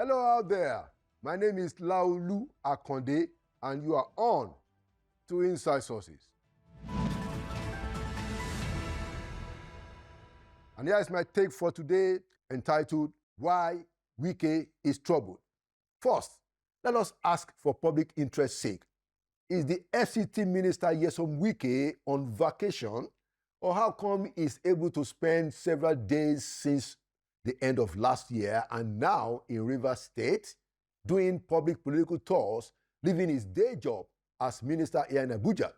Hello out there. My name is Laolu Akonde, and you are on to Inside Sources. And here is my take for today, entitled, Why Wike is Troubled. First, let us ask for public interest's sake. Is the FCT Minister Nyesom Wike on vacation, or how come he's able to spend several days since the end of last year and now in Rivers State doing public political tours, leaving his day job as minister here in Abuja?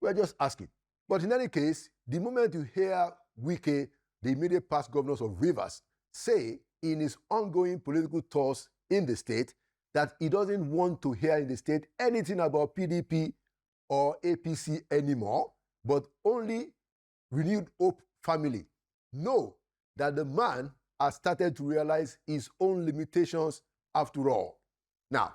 We're just asking. But in any case, the moment you hear Wike, the immediate past governors of Rivers, say in his ongoing political tours in the state that he doesn't want to hear in the state anything about PDP or APC anymore, but only Renewed Hope family, know that the man has started to realize his own limitations after all. Now,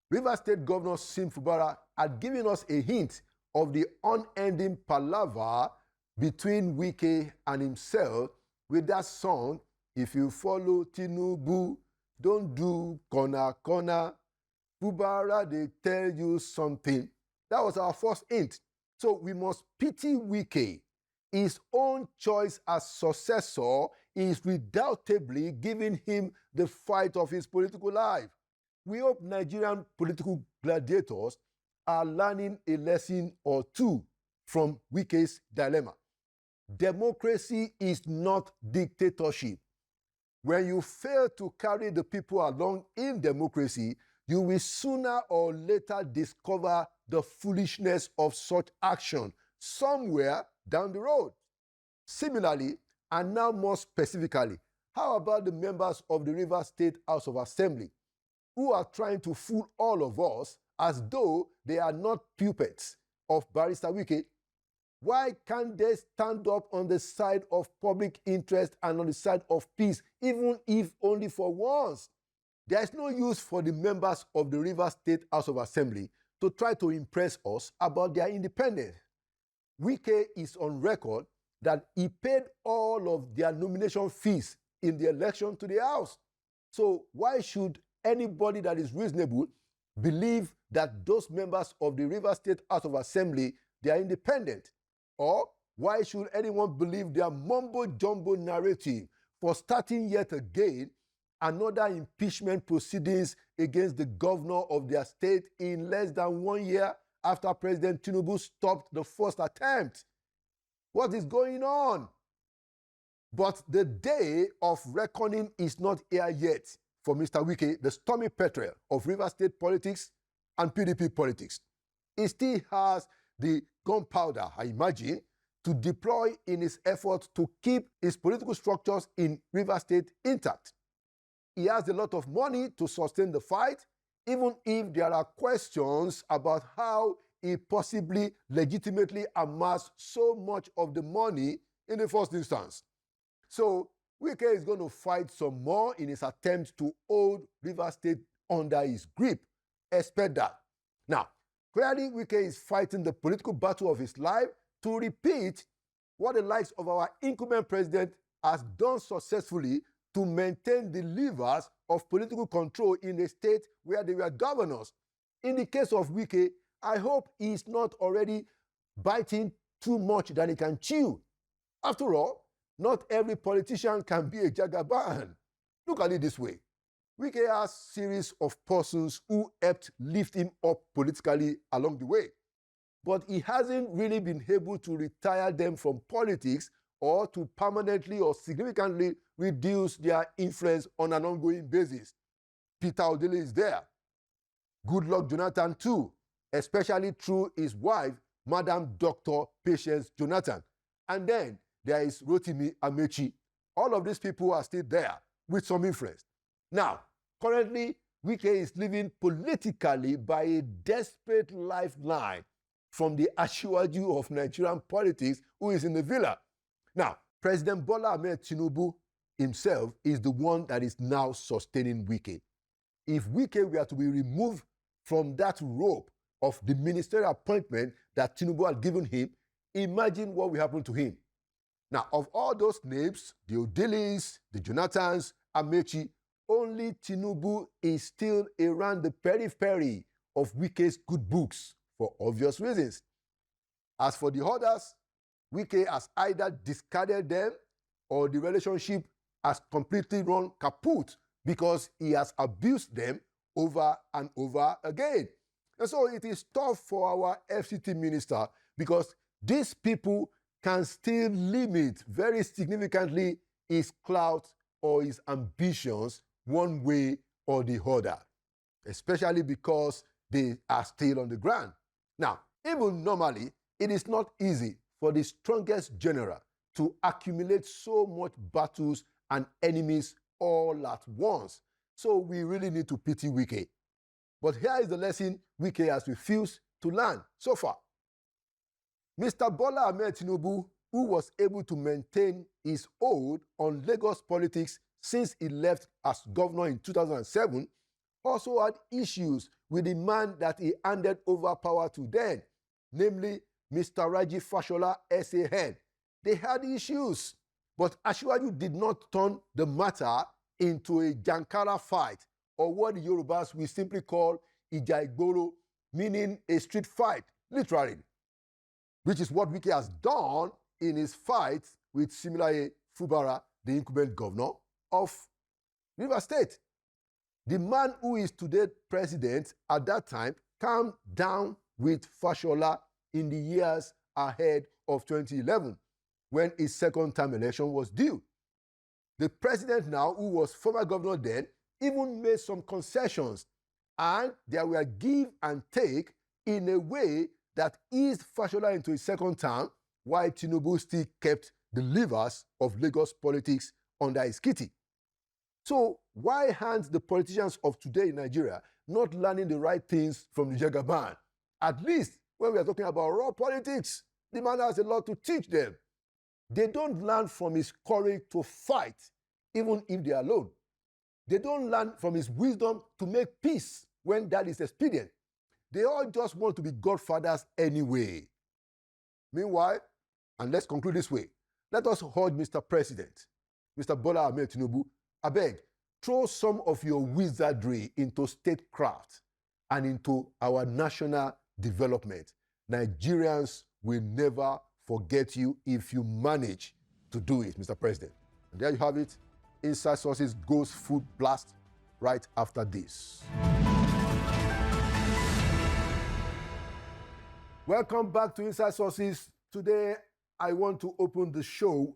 Rivers State Governor Sim Fubara had given us a hint of the unending palaver between Wike and himself with that song, If You Follow Tinubu, Don't Do Corner Corner. Fubara, they tell you something. That was our first hint. So we must pity Wike. His own choice as successor is redoubtably giving him the fight of his political life. We hope Nigerian political gladiators are learning a lesson or two from Wike's dilemma. Democracy is not dictatorship. When you fail to carry the people along in democracy, you will sooner or later discover the foolishness of such action somewhere down the road. Similarly, and now more specifically, how about the members of the Rivers State House of Assembly who are trying to fool all of us as though they are not puppets of Barrister Wike? Why can't they stand up on the side of public interest and on the side of peace, even if only for once? There is no use for the members of the Rivers State House of Assembly to try to impress us about their independence. Wike is on record that he paid all of their nomination fees in the election to the House. So why should anybody that is reasonable believe that those members of the Rivers State House of Assembly, they are independent? Or why should anyone believe their mumbo-jumbo narrative for starting yet again another impeachment proceedings against the governor of their state in less than 1 year after President Tinubu stopped the first attempt? What is going on? But the day of reckoning is not here yet for Mr. Wike, the stormy petrel of Rivers State politics and PDP politics. He still has the gunpowder, I imagine, to deploy in his effort to keep his political structures in Rivers State intact. He has a lot of money to sustain the fight, even if there are questions about how he possibly legitimately amassed so much of the money in the first instance. So Wike is going to fight some more in his attempt to hold Rivers State under his grip. Expect that. Now, clearly Wike is fighting the political battle of his life to repeat what the likes of our incumbent president has done successfully to maintain the levers of political control in a state where they were governors. In the case of Wike, I hope he is not already biting too much that he can chew. After all, not every politician can be a Jagaban. Look at it this way. Wike has a series of persons who helped lift him up politically along the way. But he hasn't really been able to retire them from politics or to permanently or significantly reduce their influence on an ongoing basis. Peter Odili is there. Goodluck Jonathan too, especially through his wife, Madam Dr. Patience Jonathan. And then there is Rotimi Amechi. All of these people are still there with some influence. Now, currently, Wike is living politically by a desperate lifeline from the Asiwaju of Nigerian politics who is in the villa. Now, President Bola Ahmed Tinubu himself is the one that is now sustaining Wike. If Wike were to be removed from that rope of the ministerial appointment that Tinubu had given him, imagine what will happen to him. Now, of all those names, the Odilis, the Jonathans, Amechi, only Tinubu is still around the periphery of Wike's good books for obvious reasons. As for the others, Wike has either discarded them or the relationship has completely run kaput because he has abused them over and over again. And so it is tough for our FCT minister because these people can still limit very significantly his clout or his ambitions one way or the other, especially because they are still on the ground. Now, even normally, it is not easy for the strongest general to accumulate so much battles and enemies all at once. So we really need to pity Wike. But here is the lesson Wike has refused to learn so far. Mr. Bola Ahmed Tinubu, who was able to maintain his hold on Lagos politics since he left as governor in 2007, also had issues with the man that he handed over power to then, namely Mr. Raji Fashola SAN. They had issues, but Asiwaju did not turn the matter into a Jankara fight, or what the Yorubas will simply call Ija Igboro, meaning a street fight, literally, which is what Wike has done in his fight with Similaye Fubara, the incumbent governor of Rivers State. The man who is today president at that time calmed down with Fashola in the years ahead of 2011, when his second-term election was due. The president now, who was former governor then, even made some concessions, and there were give and take in a way that eased Fashola into his second term, while Tinubu still kept the levers of Lagos politics under his kitty. So why aren't the politicians of today in Nigeria not learning the right things from the Jagaban? At least when we are talking about raw politics, the man has a lot to teach them. They don't learn from his courage to fight, even if they are alone. They don't learn from his wisdom to make peace when that is expedient. They all just want to be godfathers anyway. Meanwhile, and let's conclude this way, let us urge Mr. President, Mr. Bola Ahmed Tinubu, I beg, throw some of your wizardry into statecraft and into our national development. Nigerians will never forget you if you manage to do it, Mr. President. And there you have it. Inside Sources goes food blast right after this. Welcome back to Inside Sources. Today, I want to open the show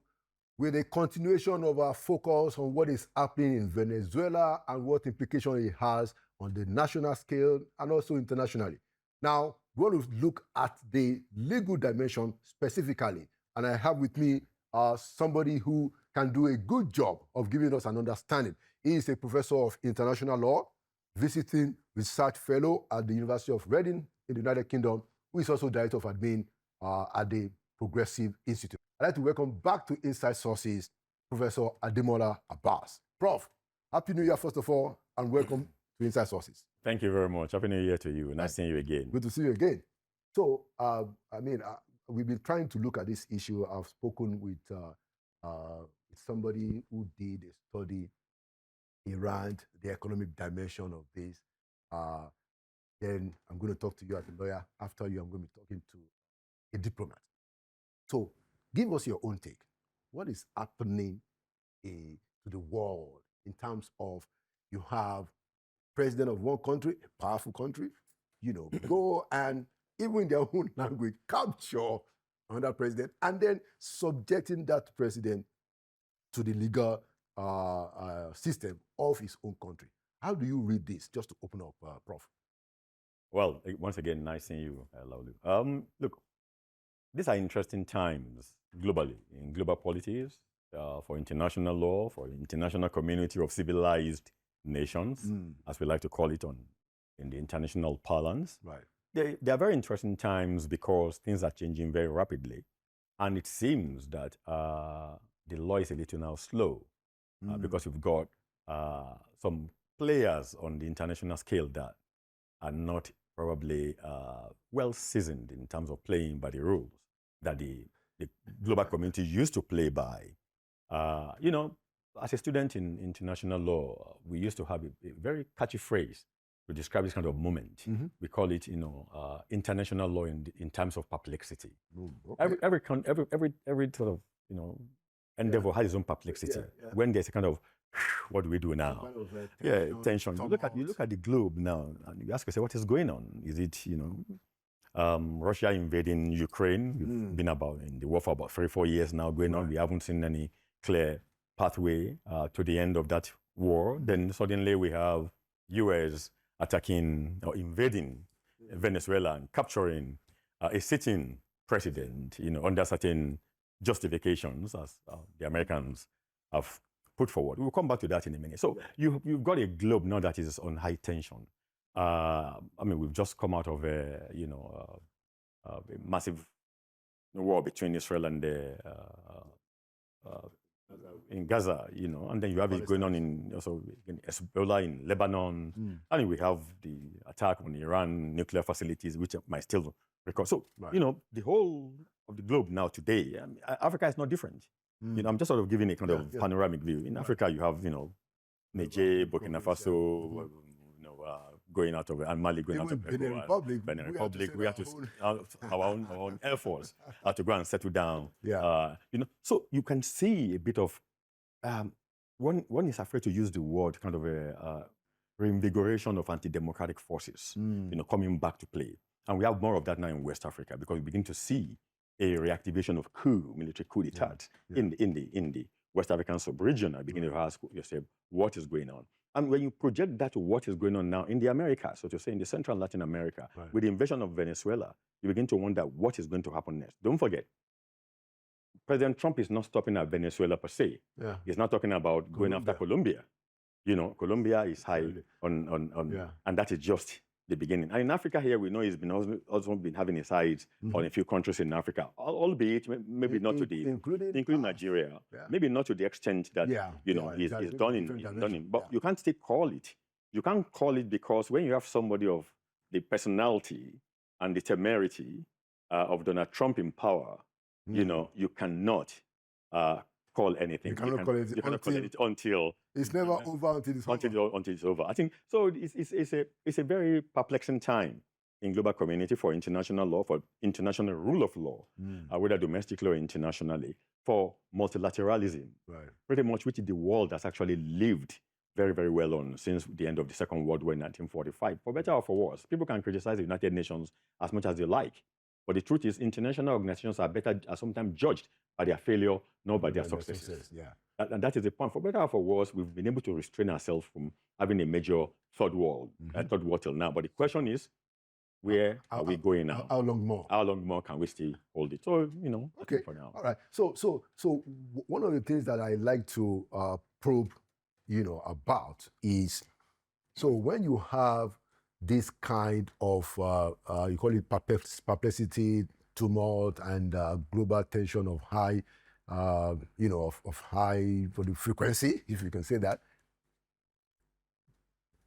with a continuation of our focus on what is happening in Venezuela and what implication it has on the national scale and also internationally. Now, we want to look at the legal dimension specifically, and I have with me somebody who can do a good job of giving us an understanding. He is a professor of international law, visiting research fellow at the University of Reading in the United Kingdom, who is also director of admin at the Progressive Institute. I'd like to welcome back to Inside Sources, Professor Ademola Abbas. Prof, Happy New Year, first of all, and welcome to Inside Sources. Thank you very much. Happy New Year to you. Nice seeing you again. Good to see you again. So, we've been trying to look at this issue. I've spoken with somebody who did a study around the economic dimension of this. Then I'm going to talk to you as a lawyer. After you, I'm going to be talking to a diplomat. So, give us your own take. What is happening to the world in terms of you have president of one country, a powerful country, go and even in their own language, capture another president, and then subjecting that president to the legal system of his own country. How do you read this? Just to open up, Prof. Well, once again, nice seeing you, Laulu. Look, these are interesting times globally, in global politics, for international law, for international community of civilized nations, as we like to call it in the international parlance. Right. They are very interesting times because things are changing very rapidly. And it seems that the law is a little now slow because you've got some players on the international scale that are not probably well seasoned in terms of playing by the rules that the global community used to play by. as a student in international law, we used to have a very catchy phrase to describe this kind of moment. Mm-hmm. We call it, international law in terms of perplexity. Okay. Every sort of, endeavor has its own perplexity. Yeah. When there's a kind of, what do we do now? Tension. You look at the globe now, and you ask yourself, what is going on? Is it, Russia invading Ukraine? We've been in the war for about 3-4 years now going on. We haven't seen any clear pathway to the end of that war. Then suddenly we have U.S. attacking or invading Venezuela and capturing a sitting president, under certain justifications, as the Americans have put forward. We'll come back to that in a minute. So you've got a globe now that is on high tension. We've just come out of a massive war between Israel and in Gaza, and then you have it going on in Hezbollah in Lebanon. And we have the attack on Iran nuclear facilities, which might still recur. So, the whole of the globe now today, Africa is not different. I'm just sort of giving a kind of panoramic view. In Africa, you have, Niger, Burkina Faso, going out of it, and Mali going out of Benin Republic. We have to our own air force to go and settle down. So you can see a bit of one is afraid to use the word kind of a reinvigoration of anti-democratic forces, coming back to play, and we have more of that now in West Africa because we begin to see a reactivation of military coup d'etat in the West African sub-region. I begin to ask yourself, what is going on? And when you project that to what is going on now in the Americas, so to say in the Central Latin America, with the invasion of Venezuela, you begin to wonder what is going to happen next. Don't forget, President Trump is not stopping at Venezuela per se. He's not talking about going after Colombia. Colombia is high on and that is just the beginning. And in Africa here, we know he's also been having his eyes on a few countries in Africa, albeit maybe not to the, including Nigeria, maybe not to the extent that, he's done in. But you can't still call it. You can't call it because when you have somebody of the personality and the temerity of Donald Trump in power, you cannot call anything. You cannot call it until it's never over until it's over. I think so. It's a very perplexing time in global community for international law, for international rule of law, whether domestically or internationally, for multilateralism, pretty much which the world has actually lived very, very well on since the end of the Second World War in 1945. For better or for worse, people can criticize the United Nations as much as they like. But the truth is, international organizations are sometimes judged by their failure, not by their successes. And that is the point. For better or for worse, we've been able to restrain ourselves from having a major third war till now. But the question is, where are we going now? How long more? How long more can we still hold it? So, okay. For now. All right. So one of the things that I like to probe, about is, so when you have this kind of, you call it perplexity, tumult, and global tension of high, of high frequency, if you can say that,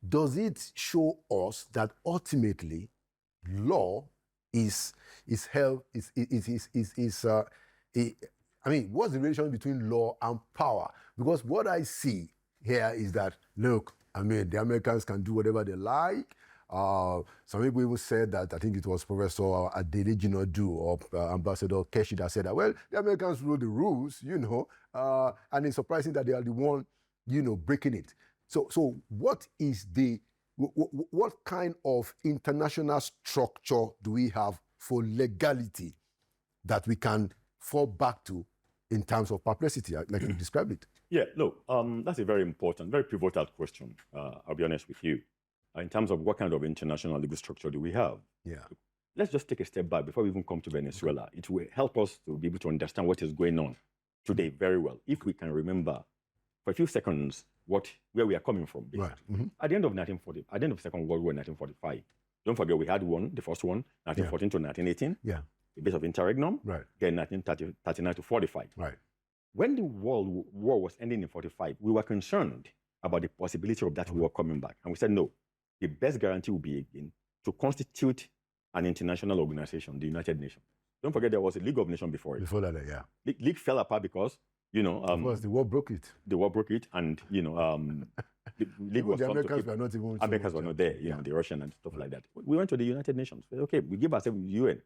does it show us that ultimately law what's the relation between law and power? Because what I see here is that, look, the Americans can do whatever they like. Some people even said that, I think it was Professor Adele Jinadu or Ambassador Keshi that said that, well, the Americans rule the rules, and it's surprising that they are the one, breaking it. So what is what kind of international structure do we have for legality that we can fall back to in terms of perplexity, like you described it? Yeah, look, that's a very important, very pivotal question, I'll be honest with you. In terms of what kind of international legal structure do we have? Let's just take a step back before we even come to Venezuela. Okay. It will help us to be able to understand what is going on today very well, if we can remember for a few seconds where we are coming from. Right. At the end of the Second World War in 1945, don't forget we had the first one, 1914 to 1918. A bit of interregnum. Right. Then 1939 to 45. Right. When the World War was ending in 45, we were concerned about the possibility of that war coming back. And we said, no, the best guarantee will be, again, to constitute an international organization, the United Nations. Don't forget there was a League of Nations before it. Before that, yeah. The League fell apart because of course, the war broke it. The war broke it, and the league was the formed to Americans keep. were not even. Americans were not there, the Russian and stuff like that. We went to the United Nations. Okay, we give ourselves the UN.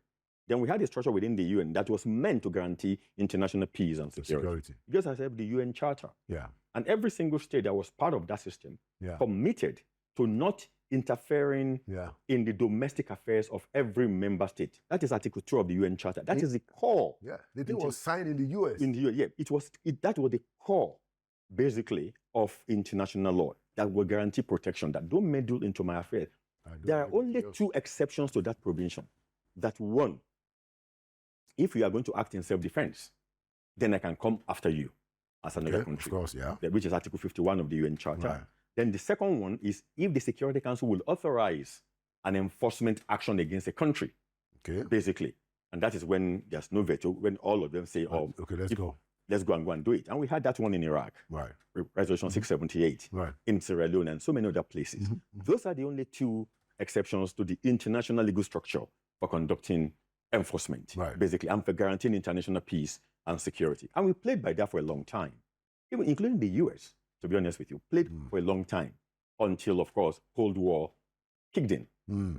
Then we had a structure within the UN that was meant to guarantee international peace and security. We gave ourselves the UN Charter. Yeah. And every single state that was part of that system committed to not interfering in the domestic affairs of every member state. That is Article 2 of the UN Charter. That is the core. Yeah, the thing was signed in the US. In the US, yeah. That was the core, basically, of international law that will guarantee protection, that don't meddle into my affairs. There are only two exceptions to that provision. That one, if you are going to act in self-defense, then I can come after you as another country. Of course, yeah. Which is Article 51 of the UN Charter. Right. Then the second one is if the Security Council will authorize an enforcement action against a country, basically. And that is when there's no veto, when all of them say, let's go and do it. And we had that one in Iraq, Resolution 678, in Sierra Leone, and so many other places. Those are the only two exceptions to the international legal structure for conducting enforcement, basically, and for guaranteeing international peace and security. And we played by that for a long time, even including the US, to be honest with you, played for a long time until, of course, Cold War kicked in.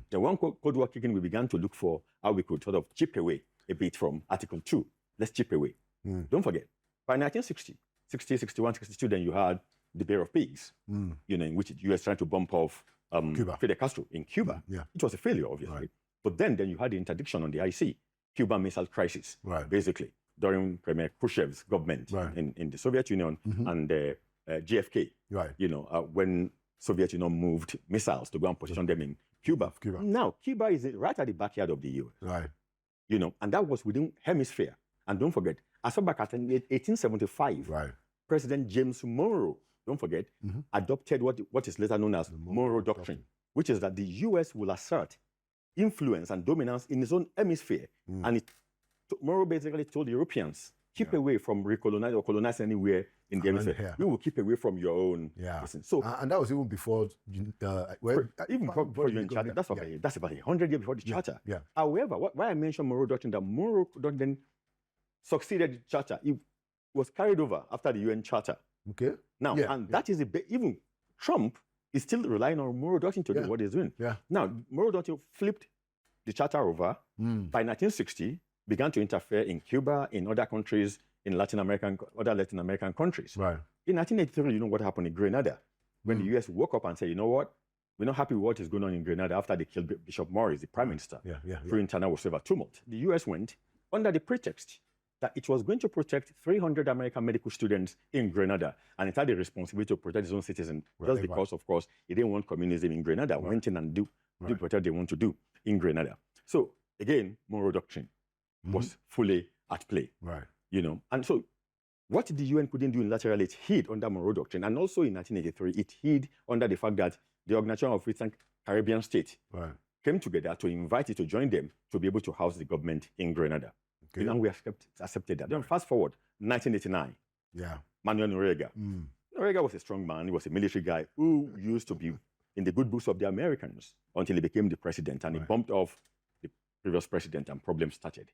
The one Cold War kicked in, we began to look for how we could sort of chip away a bit from Article 2. Let's chip away. Don't forget, by 1960, 60, 61, 62, then you had the Bay of Pigs, in which the US tried to bump off Fidel Castro in Cuba. It was a failure, obviously. But then you had the interdiction on the IC, Cuban Missile Crisis, basically, during Premier Khrushchev's government in the Soviet Union and JFK, when Soviet Union moved missiles to go and position them in Cuba. Now, Cuba is right at the backyard of the US. And that was within hemisphere. And don't forget, as far back as 1875, President James Monroe, don't forget, adopted what is later known as Monroe Doctrine, which is that the US will assert influence and dominance in its own hemisphere. And Monroe basically told Europeans, keep away from recolonize or colonize anywhere in the hemisphere. We will keep away from your own. So, and that was even before, even before UN Charter. That's about 100 years before the Charter. However, why I mentioned Monroe Doctrine, that Monroe Doctrine succeeded the Charter. It was carried over after the UN Charter. Now, that is even Trump is still relying on Monroe Doctrine to do what he's doing. Now, Monroe Doctrine flipped the Charter over by 1960, began to interfere in Cuba, in other countries, in other Latin American countries. In 1983, you know what happened in Grenada? When the US woke up and said, you know what? We're not happy with what is going on in Grenada after they killed Bishop Morris, the prime minister, through internal whatever tumult. The US went under the pretext that it was going to protect 300 American medical students in Grenada, and it had the responsibility to protect its own citizens, just because, of course, it didn't want communism in Grenada. Went in and do whatever they want to do in Grenada. So, again, Monroe Doctrine was fully at play. And so what the UN couldn't do unilaterally, it hid under Monroe Doctrine. And also in 1983, it hid under the fact that the Organization of Eastern Caribbean States came together to invite it to join them to be able to house the government in Grenada. And we accepted that. Then fast forward, 1989, Manuel Noriega. Noriega was a strong man. He was a military guy who used to be in the good books of the Americans until he became the president, and he bumped off the previous president and problems started,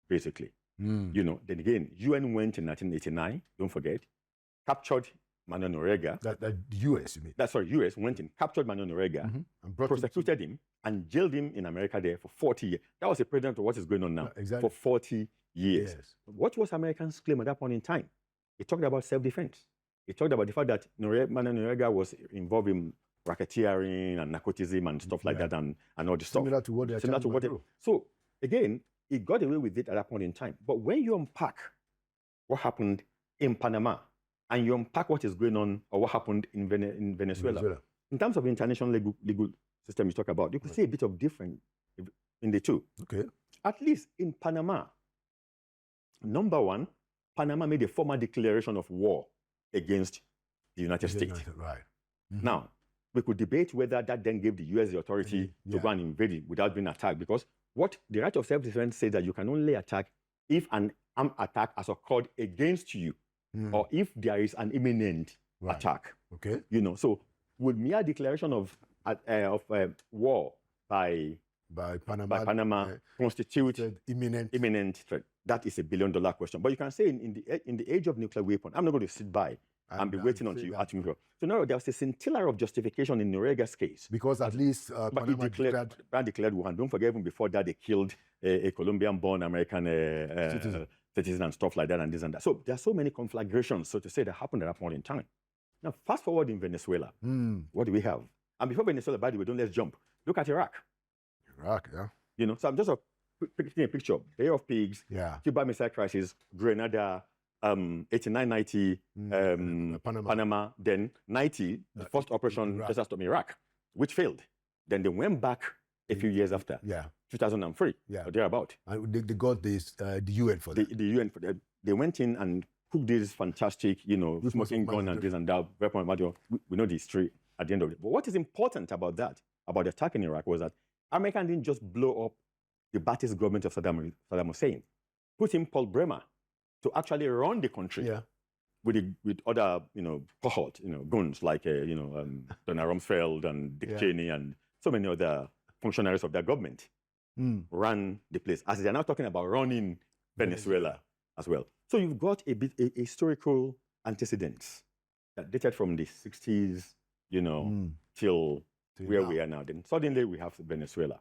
basically. Then again, UN went in 1989, don't forget, captured Manuel Noriega. The US, you mean? US went in, captured Manuel Noriega, and prosecuted him, and jailed him in America there for 40 years. That was the president of what is going on now, for 40 years. What was Americans' claim at that point in time? He talked about self-defense. He talked about the fact that Manuel Noriega was involved in racketeering and nepotism and stuff like that, and all this stuff. Similar to what they're trying to do. So, again, he got away with it at that point in time. But when you unpack what happened in Panama, and you unpack what is going on or what happened in Venezuela, in terms of international legal system you talk about, you could see a bit of difference in the two. At least in Panama, number one, Panama made a formal declaration of war against the United States. Now, we could debate whether that then gave the US the authority to go and invade it without being attacked, because what the right of self-defense says that you can only attack if an armed attack has occurred against you, or if there is an imminent attack. So would mere declaration of war by Panama constitute imminent threat? that is a billion-dollar question. But you can say in the age of nuclear weapon, I'm not going to sit by and be waiting until you ask me. So no, there was a scintilla of justification in Norega's case. Because at least but he declared war. And don't forget, even before that, they killed a Colombian-born American citizen and stuff like that and this and that. So there are so many conflagrations, so to say, that happened at that point in time. Now, fast forward in Venezuela, what do we have? And before Venezuela, by the way, don't let's jump. Look at Iraq. Iraq, yeah. You know, so I'm just picking a picture. Bay of Pigs, Cuba Missile Crisis, Grenada, 89, 90, Panama, then 90, the first operation Desert Storm Iraq, which failed. Then they went back a few years after, 2003, or thereabout. And they got this, the UN for that. The UN, they went in and cooked this fantastic, you know, smoking gun and this and that, weapon Maduro. We know the history at the end of it. But what is important about that, about the attack in Iraq, was that America didn't just blow up the Ba'athist government of Saddam Hussein, put in Paul Bremer to actually run the country with other, you know, cohort, you know, guns like, Donald Rumsfeld and Dick Cheney and so many other functionaries of their government ran the place. As they're now talking about running Venezuela as well. So you've got a historical antecedents that dated from the 60s, you know, till where we are now. Then suddenly we have Venezuela.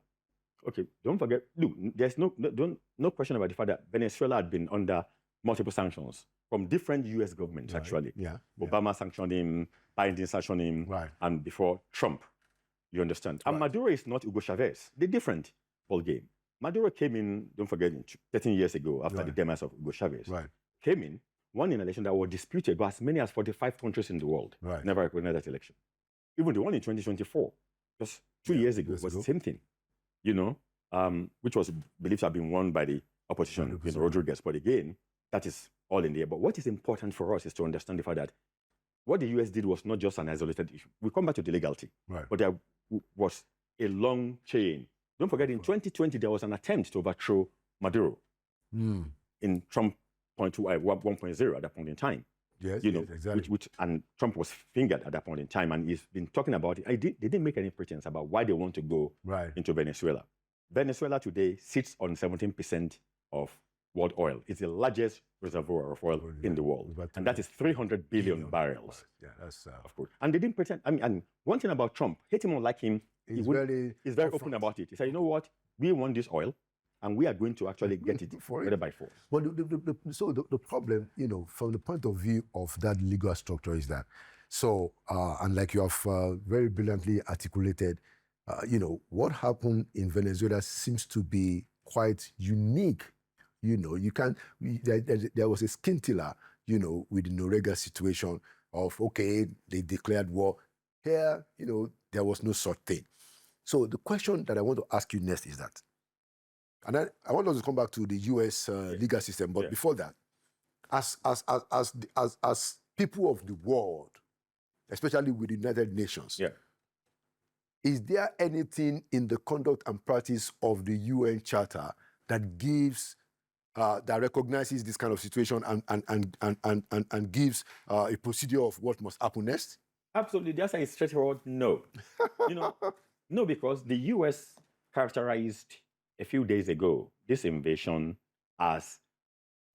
Okay, don't forget, look, there's no question about the fact that Venezuela had been under multiple sanctions from different U.S. governments, actually. Obama sanctioned him, Biden sanctioned him, and before Trump, you understand. And Maduro is not Hugo Chavez. They're different ball game. Maduro came in, don't forget, 13 years ago after the demise of Hugo Chavez. Came in, won an election that was disputed by as many as 45 countries in the world. Never recognized that election. Even the one in 2024, just 2 years ago, was the same thing. You know, which was believed to have been won by the opposition, you know, Rodriguez. But again, that is all in the air. But what is important for us is to understand the fact that what the US did was not just an isolated issue. We come back to the legality, but there was a long chain. Don't forget, in 2020, there was an attempt to overthrow Maduro in Trump 1.0 at that point in time. Yes, you know, exactly. And Trump was fingered at that point in time, and he's been talking about it. They didn't make any pretense about why they want to go into Venezuela. Venezuela today sits on 17% of world oil. It's the largest reservoir of oil in the world, and that is 300 billion barrels. Yeah, that's of course. And they didn't pretend. I mean, and one thing about Trump, hate him or like him, he's very open about it. He said, you know what, we want this oil, and we are going to actually get it by force. But the problem, you know, from the point of view of that legal structure is that, so, and like you have very brilliantly articulated, you know, what happened in Venezuela seems to be quite unique. You know, you can't, there was a scintilla, you know, with the Norega situation of, okay, they declared war. Here, you know, there was no such thing. So the question that I want to ask you next is that, and I want us to come back to the U.S. legal system, but before that, as people of the world, especially with the United Nations, is there anything in the conduct and practice of the UN Charter that gives, that recognizes this kind of situation and gives a procedure of what must happen next? Absolutely. The answer is straightforward, no. You know, no, because the U.S. characterized a few days ago this invasion as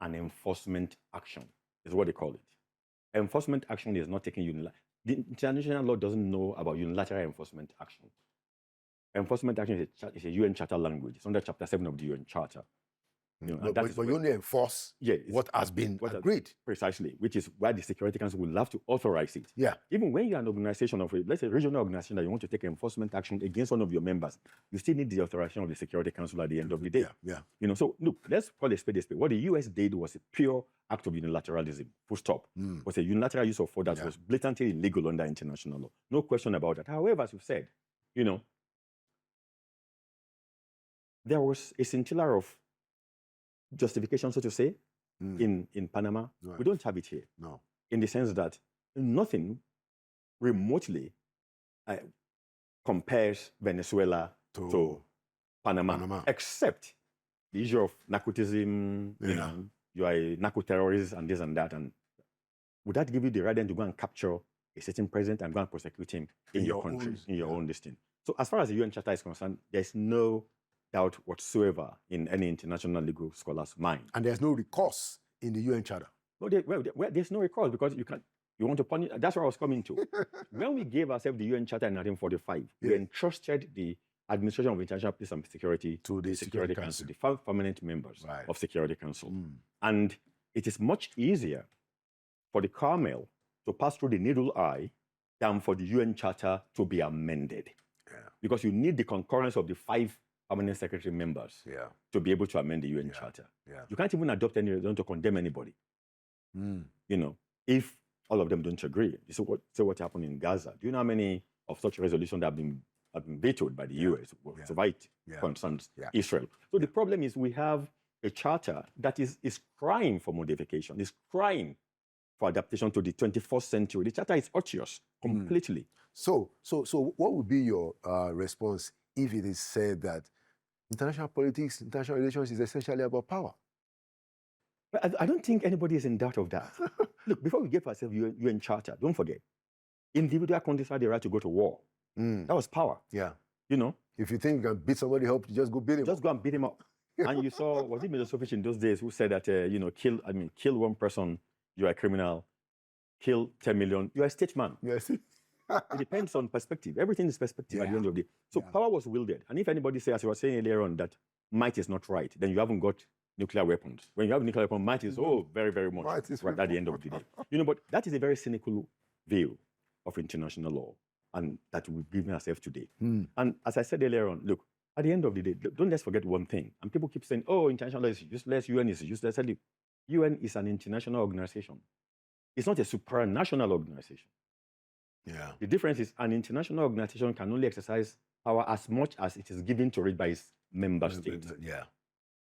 an enforcement action, is what they call it. Enforcement action is not taking unilateral. The international law doesn't know about unilateral enforcement action. Enforcement action is a UN Charter language. It's under Chapter 7 of the UN Charter. You know, but you only enforce what has been agreed. Precisely, which is why the Security Council will have to authorize it. Yeah. Even when you're an organization of, let's say, a regional organization that you want to take enforcement action against one of your members, you still need the authorization of the Security Council at the end of the day. Yeah. You know, so look, let's call it a spade a spade. What the US did was a pure act of unilateralism. Full stop. It was a unilateral use of force that was blatantly illegal under international law. No question about that. However, as you said, you know, there was a scintilla of justification, so to say, in Panama. We don't have it here. No. In the sense that nothing remotely compares Venezuela to Panama, except the issue of narcotism, you know, you are a narco-terrorist and this and that. And would that give you the right then to go and capture a certain president and go and prosecute him in your country, in your own listing? So as far as the UN Charter is concerned, there's no doubt whatsoever in any international legal scholar's mind. And there's no recourse in the UN Charter. No, there's no recourse because you want to punish. That's what I was coming to. When we gave ourselves the UN Charter in 1945, we entrusted the Administration of International Peace and Security to the Security Council, the 5 permanent members of Security Council. And it is much easier for the camel to pass through the needle eye than for the UN Charter to be amended. Because you need the concurrence of the 5 permanent secretary members to be able to amend the UN Charter. You can't even adopt any resolution to condemn anybody. You know, if all of them don't agree. You see what happened in Gaza. Do you know how many of such resolutions that have been vetoed by the US? So it concerns Israel. So the problem is we have a charter that is crying for modification, is crying for adaptation to the 21st century. The charter is odious completely. So what would be your response if it is said that international politics, international relations is essentially about power? I don't think anybody is in doubt of that. Look, before we gave ourselves UN Charter, don't forget, individual countries had the right to go to war. That was power. Yeah. You know? If you think you can beat somebody up, you just go beat him up. Just go and beat him up. And you saw, was it Milosevic in those days who said that, kill one person, you're a criminal. Kill 10 million, you're a statesman. Yes. It depends on perspective. Everything is perspective at the end of the day. So power was wielded. And if anybody says, as you were saying earlier on, that might is not right, then you haven't got nuclear weapons. When you have nuclear weapons, might is, very, very much right at the end of the day. You know, but that is a very cynical view of international law, and that we've given ourselves today. And as I said earlier on, look, at the end of the day, don't let's forget one thing. And people keep saying, international law is useless, UN is useless. UN is an international organization. It's not a supranational organization. Yeah. The difference is an international organization can only exercise power as much as it is given to it by its member states. Yeah.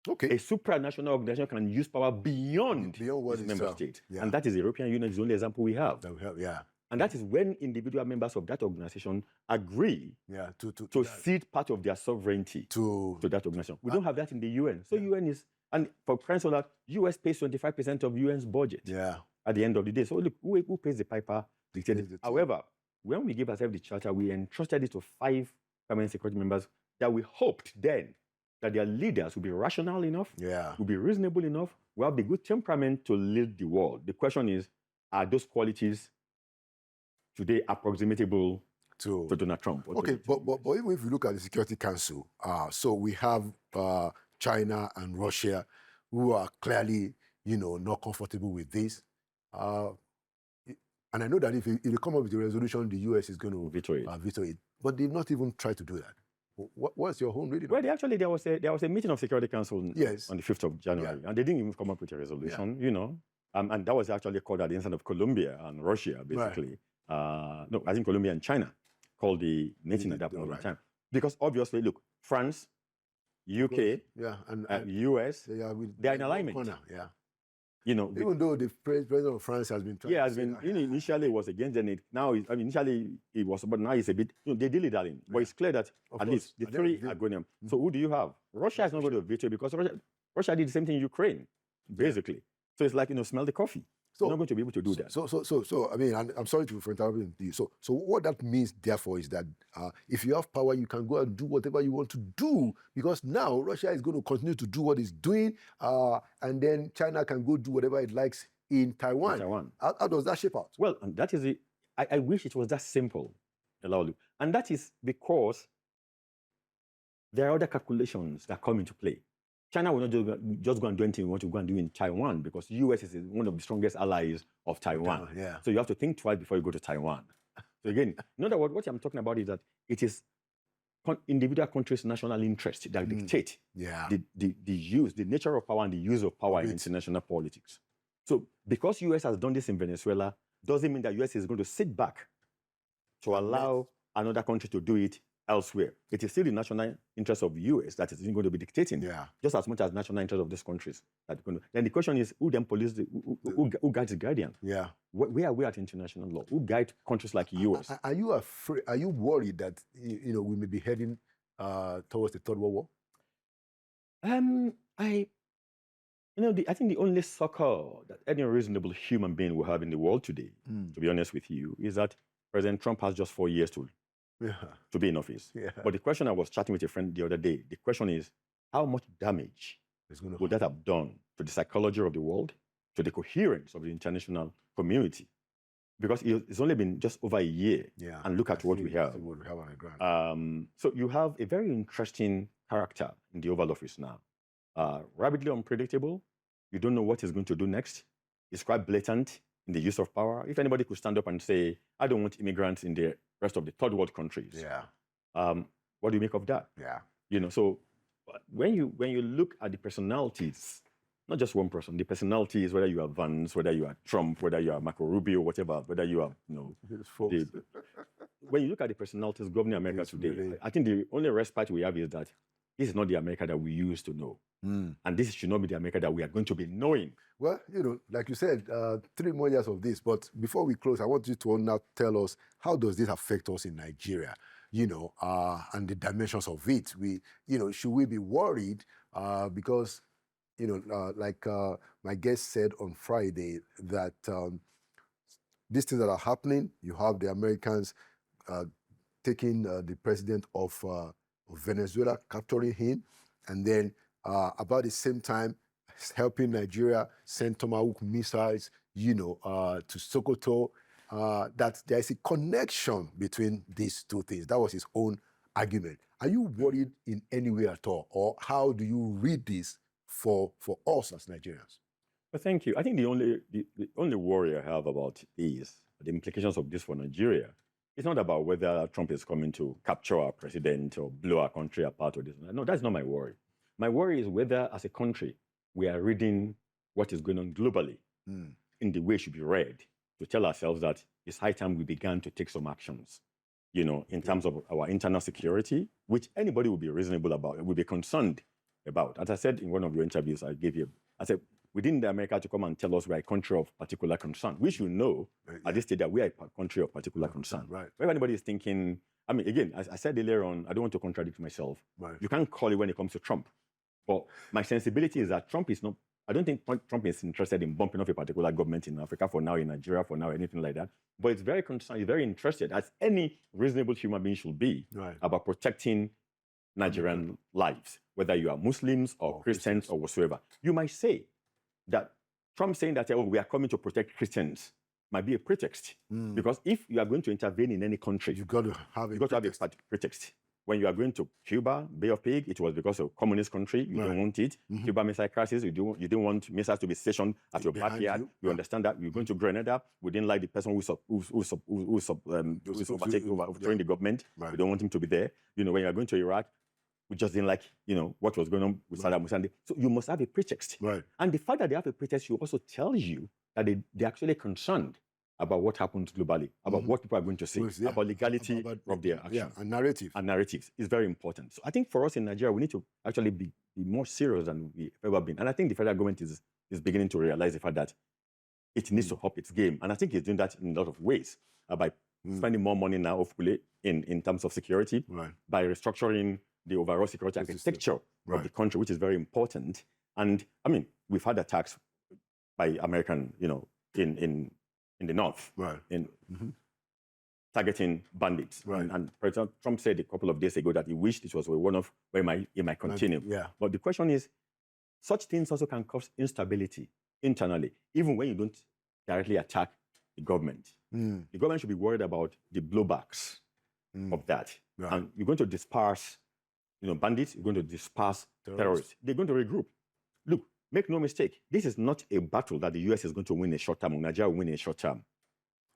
Okay. A supranational organization can use power beyond its member state. Yeah. And that is the European Union, is the only example we have. Yeah. And that is when individual members of that organization agree to cede part of their sovereignty to that organization. We don't have that in the UN. So UN is, and for crying out loud, US pays 25% of UN's budget. Yeah. At the end of the day. So look, who pays the piper? However, when we gave ourselves the charter, we entrusted it to 5 permanent security members that we hoped then that their leaders would be rational enough, would be reasonable enough, will have the good temperament to lead the world. The question is, are those qualities today approximatable to Donald Trump? Okay, but even if you look at the Security Council, so we have China and Russia who are clearly, not comfortable with this. And I know that if they come up with a resolution, the US is going to veto it. But they've not even tried to do that. What's your own reading? Well, there was a meeting of Security Council on the 5th of January, and they didn't even come up with a resolution, and that was actually called at the instance of Colombia and Russia, basically. No, I think Colombia and China called the meeting at that point in time. Because obviously, look, France, UK, and US, they are in alignment. Even though the president of France has been trying initially it was against them. Now, initially it was, but now it's a bit, they dilly-dallying. But it's clear that at least the 3 are going. So who do you have? Russia is not going to veto because Russia did the same thing in Ukraine, basically. So it's like, smell the coffee. You're not going to be able to do that. So I mean, I'm sorry for interrupting you. So what that means, therefore, is that if you have power, you can go and do whatever you want to do, because now Russia is going to continue to do what it's doing, and then China can go do whatever it likes in Taiwan. How does that shape out? Well, and that is I wish it was that simple, Elaolu. And that is because there are other calculations that come into play. China will not just go and do anything we want to go and do in Taiwan, because the US is one of the strongest allies of Taiwan. So you have to think twice before you go to Taiwan. So again, in other words, what I'm talking about is that it is individual countries' national interests that dictate the nature of power and the use of power in international politics. So because US has done this in Venezuela, doesn't mean that US is going to sit back to allow another country to do it elsewhere. It is still the national interest of the US that is going to be dictating, just as much as national interest of these countries. Then the question is, who then police who guides the guardian? Where are we at international law? Who guides countries like US? Are you afraid? Are you worried that we may be heading towards the Third World War? I think the only succor that any reasonable human being will have in the world today, to be honest with you, is that President Trump has just 4 years to to be in office. But the question, I was chatting with a friend the other day, the question is, how much damage would that have done to the psychology of the world, to the coherence of the international community? Because it's only been just over a year, and look at what we have. On the ground. So you have a very interesting character in the Oval Office now. Rapidly unpredictable. You don't know what he's going to do next. He's quite blatant in the use of power. If anybody could stand up and say, I don't want immigrants in the rest of the third world countries. What do you make of that? So when you look at the personalities, not just one person, the personalities, whether you are Vance, whether you are Trump, whether you are Marco Rubio, whatever, whether you are, when you look at the personalities governing America today, really. I think the only respite we have is that this is not the America that we used to know. And this should not be the America that we are going to be knowing. Well, like you said, 3 more years of this. But before we close, I want you to now tell us, how does this affect us in Nigeria? And the dimensions of it. Should we be worried? Because, like my guest said on Friday, that these things that are happening, you have the Americans taking the president of Venezuela, capturing him, and then about the same time, helping Nigeria send Tomahawk missiles, to Sokoto, that there is a connection between these two things. That was his own argument. Are you worried in any way at all? Or how do you read this for us as Nigerians? Well, thank you. I think the only worry I have about these, the implications of this for Nigeria, it's not about whether Trump is coming to capture our president or blow our country apart or this. No, that's not my worry. My worry is whether, as a country, we are reading what is going on globally in the way it should be read, to tell ourselves that it's high time we began to take some actions, in terms of our internal security, which anybody will be reasonable about, will be concerned about. As I said in one of your interviews I gave you, I said, we didn't need America to come and tell us we're a country of particular concern. We should know at this stage that we are a country of particular concern. Right. If anybody is thinking, again, as I said earlier on, I don't want to contradict myself. Right. You can't call it when it comes to Trump. But my sensibility is that Trump is not, I don't think Trump is interested in bumping off a particular government in Africa for now, in Nigeria for now, anything like that. But it's very concerned, he's very interested, as any reasonable human being should be, about protecting Nigerian lives, whether you are Muslims or Christians or whatsoever. You might say that Trump saying that, we are coming to protect Christians might be a pretext. Because if you are going to intervene in any country, you've got to have a pretext. When you are going to Cuba, Bay of Pig, it was because of communist country. You don't want it. Cuba Missile Crisis, you didn't want missiles to be stationed at your backyard. You understand that. You're going to Grenada. We didn't like the person who's overthrowing the government. We don't want him to be there. When you are going to Iraq, we just didn't like, what was going on with Saddam Hussein. So you must have a pretext. Right. And the fact that they have a pretext also tells you that they're actually concerned about what happens globally, about what people are going to say, about legality of their actions. Yeah, and narrative. And narratives is very important. So I think for us in Nigeria, we need to actually be more serious than we've ever been. And I think the federal government is beginning to realize the fact that it needs to up its game. And I think it's doing that in a lot of ways, by spending more money now, hopefully, in terms of security, by restructuring the overall security architecture of the country, which is very important. And we've had attacks by American, in the north, targeting bandits. And President Trump said a couple of days ago that he wished it was a one-off where it might continue. But the question is, such things also can cause instability internally, even when you don't directly attack the government. The government should be worried about the blowbacks of that. And you're going to disperse, bandits, you're going to disperse terrorists. They're going to regroup. Look, make no mistake, this is not a battle that the US is going to win in a short term, or Nigeria will win in a short term.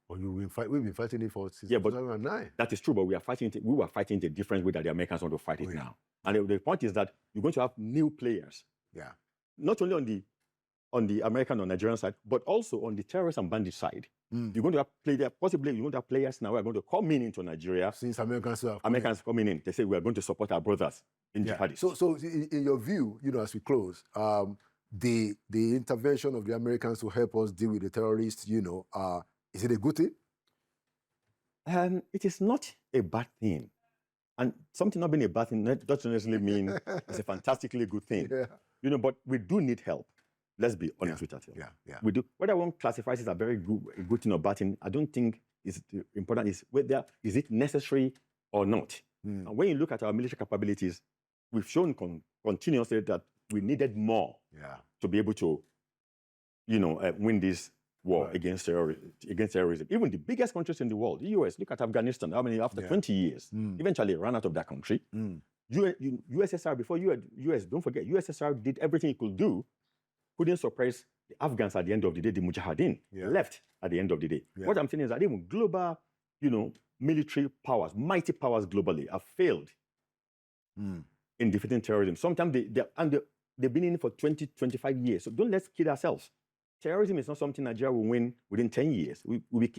Well, we've been fighting it since 2009. That is true, but we were fighting the different way that the Americans want to fight it now. And the point is that you're going to have new players. Not only on the American or Nigerian side, but also on the terrorist and bandit side. You're going to have players, possibly you're going to have players now who are going to come into Nigeria. Since Americans coming in, they say we are going to support our brothers in jihadists. So in your view, as we close, the intervention of the Americans to help us deal with the terrorists, is it a good thing? It is not a bad thing. And something not being a bad thing doesn't necessarily mean it's a fantastically good thing. But we do need help. Let's be honest with ourselves. We do. Whether one classifies it as a very good thing or bad thing, I don't think is important. Is whether is it necessary or not. Mm. And when you look at our military capabilities, we've shown continuously that we needed more to be able to, win this war against terrorism. Even the biggest countries in the world, the US, look at Afghanistan, how many after 20 years, eventually ran out of that country. USSR, before US, don't forget, USSR did everything it could do, couldn't suppress the Afghans at the end of the day, the Mujahideen left at the end of the day. What I'm saying is that even global, military powers, mighty powers globally have failed in defeating terrorism. Sometimes they've been in it for 20, 25 years. So let's kid ourselves. Terrorism is not something Nigeria will win within 10 years,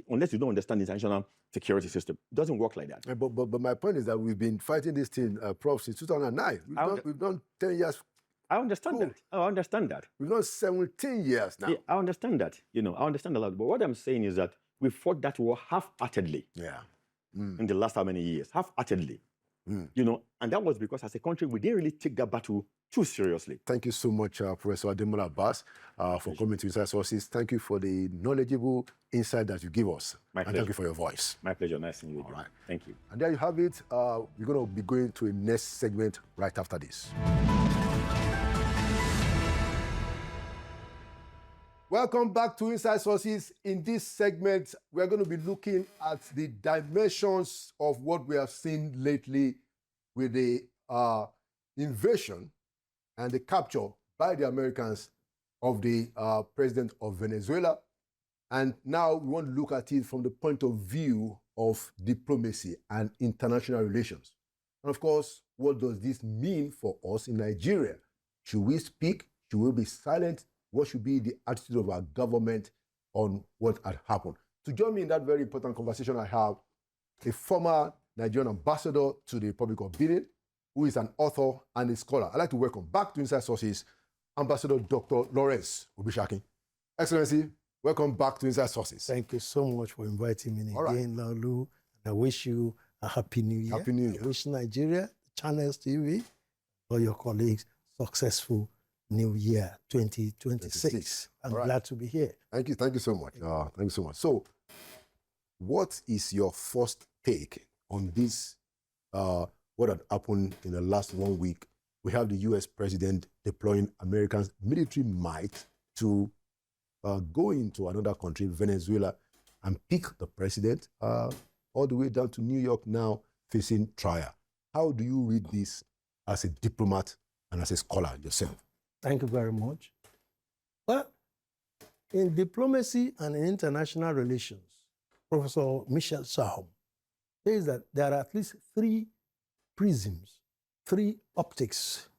unless you don't understand the international security system. It doesn't work like that. But my point is that we've been fighting this thing, Prof, since 2009. We've done 10 years. I understand that. I understand that. We've done 17 years now. Yeah, I understand that. I understand a lot. But what I'm saying is that we fought that war half-heartedly in the last how many years? Half-heartedly. And that was because as a country, we didn't really take that battle too seriously. Thank you so much, Professor Ademola Abbas, for coming to Inside Sources. Thank you for the knowledgeable insight that you give us. My pleasure. And thank you for your voice. My pleasure. Nice seeing you. All right. Thank you. And there you have it. We're going to be going to a next segment right after this. Welcome back to Inside Sources. In this segment, we're going to be looking at the dimensions of what we have seen lately with the invasion and the capture by the Americans of the president of Venezuela. And now we want to look at it from the point of view of diplomacy and international relations. And of course, what does this mean for us in Nigeria? Should we speak? Should we be silent? What should be the attitude of our government on what had happened? To join me in that very important conversation, I have a former Nigerian ambassador to the Republic of Benin, who is an author and a scholar. I'd like to welcome back to Inside Sources, Ambassador Dr. Lawrence Obishaki. Excellency, welcome back to Inside Sources. Thank you so much for inviting me again, Laulu. I wish you a Happy New Year. Happy New Year. I wish Nigeria, Channels TV, all your colleagues, successful New Year 2026. I'm glad to be here. Thank you so much. Thank you so much. So, what is your first take on this, what had happened in the last 1 week? We have the US president deploying American military might to go into another country, Venezuela, and pick the president all the way down to New York now facing trial. How do you read this as a diplomat and as a scholar yourself? Thank you very much. Well, in diplomacy and in international relations, Professor Michel Sahom says that there are at least 3 prisms, 3 optics,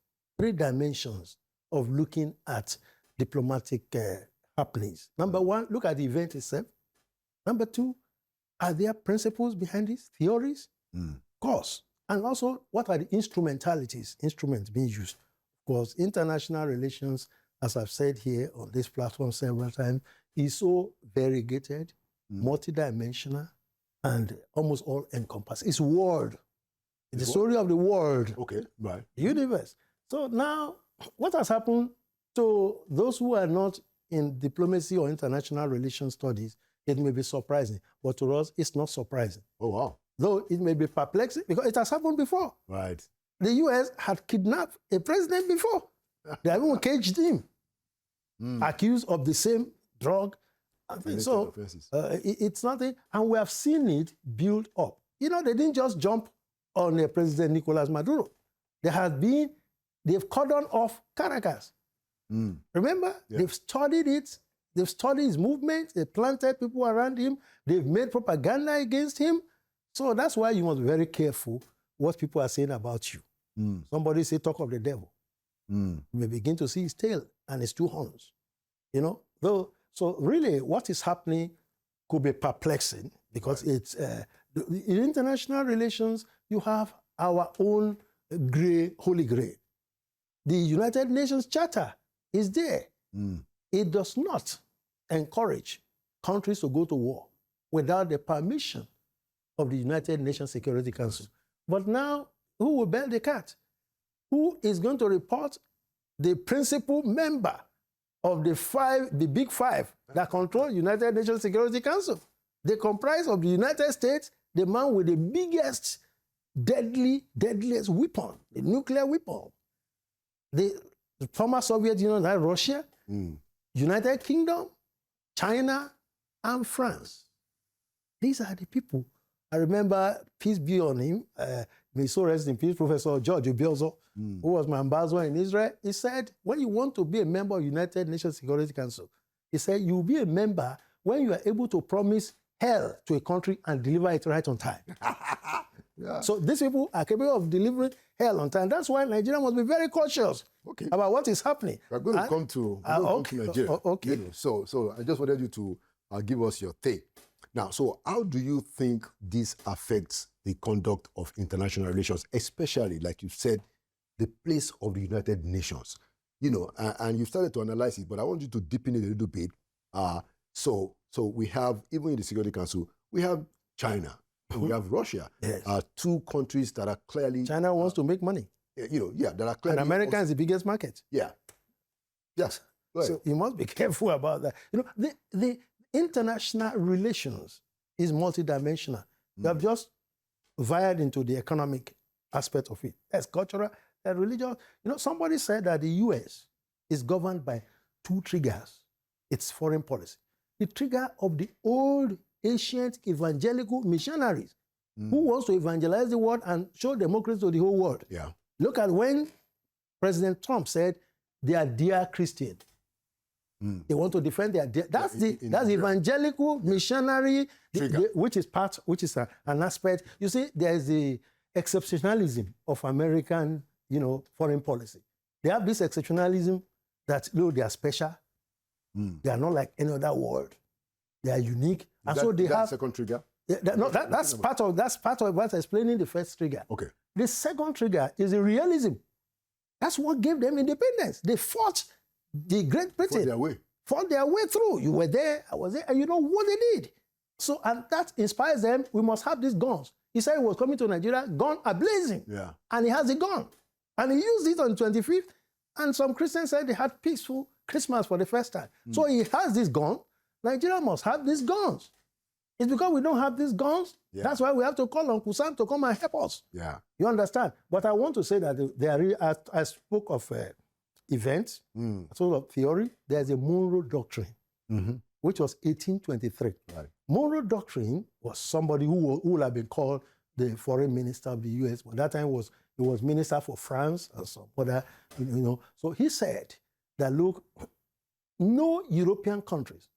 3 dimensions of looking at diplomatic happenings. Number 1, look at the event itself. Number 2, are there principles behind this, theories? Of course. And also, what are the instruments being used? Of course, international relations, as I've said here on this platform several times, is so variegated, multidimensional, and almost all-encompassing. It's world. It's the story of the world. Okay, right. Universe. So now, what has happened to those who are not in diplomacy or international relations studies, it may be surprising. But to us, it's not surprising. Oh, wow. Though it may be perplexing, because it has happened before. Right. The US had kidnapped a president before. They have even caged him, accused of the same drug. So it's nothing. And we have seen it build up. They didn't just jump on President Nicolas Maduro. They've cordoned off Caracas. Remember? Yeah. They've studied it. They've studied his movement. They planted people around him. They've made propaganda against him. So that's why you must be very careful what people are saying about you. Somebody say, talk of the devil. You may begin to see his tail and his 2 horns. So really, what is happening could be perplexing because it's in international relations, you have our own holy grail. The United Nations Charter is there. It does not encourage countries to go to war without the permission of the United Nations Security Council. But now, who will bail the cat? Who is going to report the principal member of the big 5 that control United Nations Security Council? They comprise of the United States, the man with the biggest deadliest weapon, the nuclear weapon. The former Soviet Union, like Russia, United Kingdom, China, and France. These are the people. I remember, peace be on him, may so rest in peace, Professor George Ubiozo, who was my ambassador in Israel. He said, when you want to be a member of United Nations Security Council, he said, you'll be a member when you are able to promise hell to a country and deliver it right on time. Yeah. So these people are capable of delivering hell on time. That's why Nigeria must be very cautious about what is happening. We're going to come to Nigeria. Okay. You know, so I just wanted you to give us your take. Now, so how do you think this affects the conduct of international relations, especially, like you said, the place of the United Nations? You know, and you started to analyze it, but I want you to deepen it a little bit. So we have, even in the Security Council, we have China, we have Russia, two countries that are clearly... China wants to make money. You know, yeah, that are clearly... And America is the biggest market. Yeah. Yes. Right. So you must be careful about that. You know, the international relations is multidimensional. You have just wired into the economic aspect of it. There's cultural, there's religious. You know, somebody said that the U.S. is governed by two triggers. It's foreign policy. The trigger of the old, ancient evangelical missionaries who wants to evangelize the world and show democracy to the whole world. Yeah. Look at when President Trump said they are dear Christian. They want to defend their dear. That's the evangelical missionary, which is an aspect. You see, there is the exceptionalism of American, you know, foreign policy. They have this exceptionalism that, look, they are special. They are not like any other world. They are unique, and so they have second trigger. Yeah, that's part of what's explaining the first trigger. Okay. The second trigger is the realism. That's what gave them independence. They fought the Great Britain. Fought their way through. You were there, I was there, and you know what they did. So, and that inspires them. We must have these guns. He said he was coming to Nigeria, gun ablazing. Yeah. And he has a gun. And he used it on the 25th. And some Christians said they had peaceful Christmas for the first time. So he has this gun. Nigeria must have these guns. It's because we don't have these guns. Yeah. That's why we have to call on Kusam to come and help us. Yeah. You understand? But I want to say that I spoke of events, sort of theory. There's a Monroe Doctrine, which was 1823. Right. Monroe Doctrine was somebody who would have been called the foreign minister of the U.S. But that time he was minister for France or some other, you know. So he said that, look, no European countries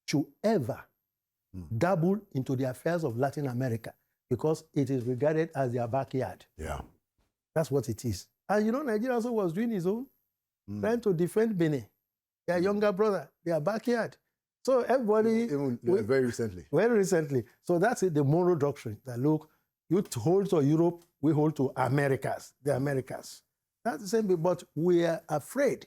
should ever dabble into the affairs of Latin America because it is regarded as their backyard. Yeah. That's what it is. And you know, Nigeria also was doing his own, trying to defend Benin, their younger brother, their backyard. So everybody... Very recently. Very recently. So that's it, the Monroe Doctrine, that look, you hold to Europe, we hold to Americas, the Americas. That's the same, but we are afraid.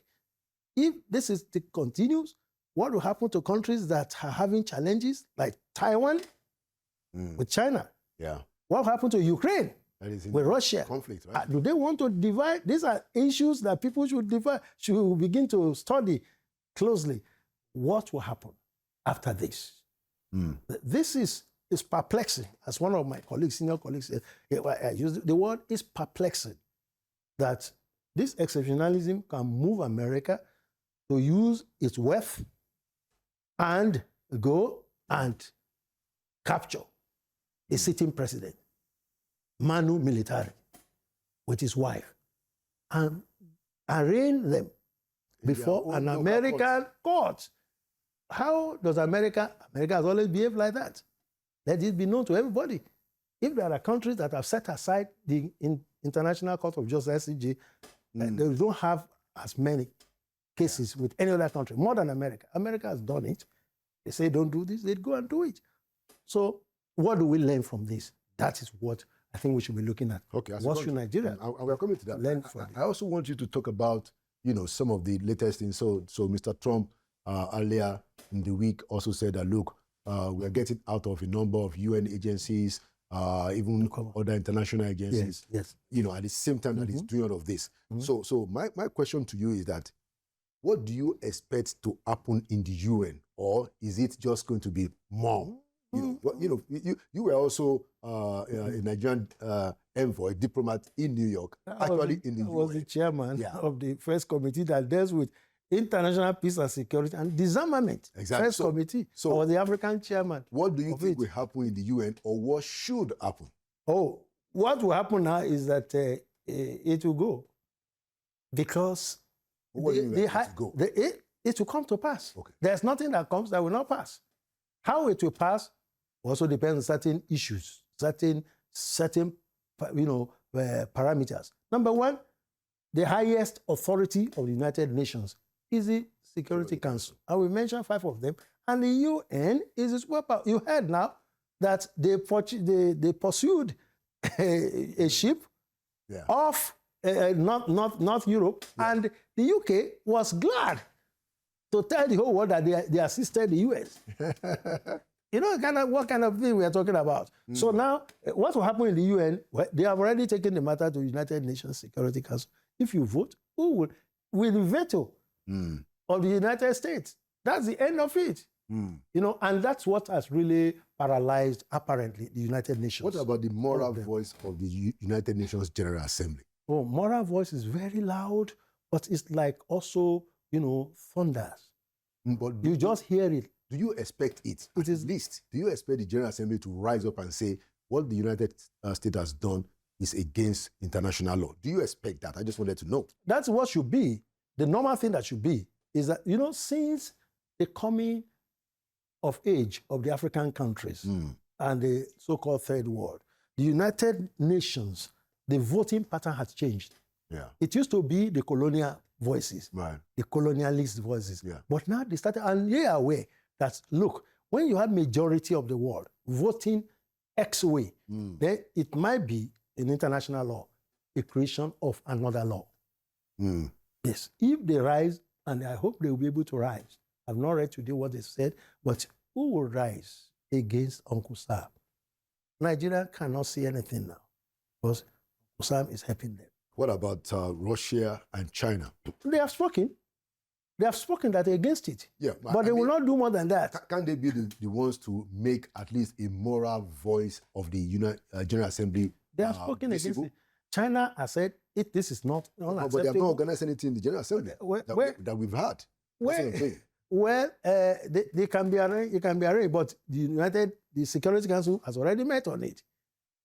If this continues, what will happen to countries that are having challenges, like Taiwan with China? Yeah. What will happen to Ukraine with Russia? Conflict, right? Do they want to divide? These are issues that people should begin to study closely. What will happen after this? This is perplexing. As one of my colleagues, senior colleagues, I use the word is perplexing. That this exceptionalism can move America to use its wealth and go and capture a sitting president, manu militari, with his wife, and arraign them before an American court. How does America has always behaved like that? Let it be known to everybody. If there are countries that have set aside the International Court of Justice, ICJ, they don't have as many cases with any other country, more than America. America has done it. They say, don't do this, they go and do it. So what do we learn from this? That is what I think we should be looking at. Okay, what should Nigeria we're coming to that. learn from this? I also want you to talk about, you know, some of the latest things. So Mr. Trump earlier in the week also said that, look, we are getting out of a number of UN agencies, even other international agencies, you know, at the same time that he's doing all of this. So my question to you is that, what do you expect to happen in the UN? Or is it just going to be more? You were also a Nigerian envoy, diplomat in New York, actually in the US. I was the chairman of the first committee that deals with international peace and security and disarmament. Exactly. First committee. So I was the African chairman. What do you think will happen in the UN, or what should happen? Oh, what will happen now is that it will go. Because it will come to pass. Okay. There's nothing that comes that will not pass. How it will pass also depends on certain issues, certain parameters. Number one, the highest authority of the United Nations is the Security Council. I will mention 5 of them. And the UN is its superpower. You heard now that they pursued a ship off North Europe, and the UK was glad to tell the whole world that they assisted the US. You know what kind of thing we are talking about. So now, what will happen in the UN? Well, they have already taken the matter to the United Nations Security Council. If you vote, who will veto of the United States? That's the end of it. And that's what has really paralyzed, apparently, the United Nations. What about the moral voice of the United Nations General Assembly? Oh, moral voice is very loud, but it's like also, thunders. But you just hear it. Do you expect it? At least, do you expect the General Assembly to rise up and say what the United States has done is against international law? Do you expect that? I just wanted to know. That's what should be. The normal thing that should be is that, since the coming of age of the African countries and the so-called Third World, the United Nations, the voting pattern has changed. Yeah. It used to be the colonial voices, the colonialist voices. Yeah. But now they started, and they are aware that, look, when you have majority of the world voting X way, then it might be in international law, a creation of another law. Yes. If they rise, and I hope they will be able to rise. I've not read today what they said, but who will rise against Uncle Sam? Nigeria cannot see anything now because Uncle Sam is helping them. What about Russia and China? They have spoken. They have spoken that they're against it. Yeah, but they will not do more than that. Can they be the ones to make at least a moral voice of the General Assembly? They have spoken against it. China has said this is not unacceptable. But they have not organized anything in the General Assembly that we've had. They can be arranged. It can be arranged, but the Security Council has already met on it.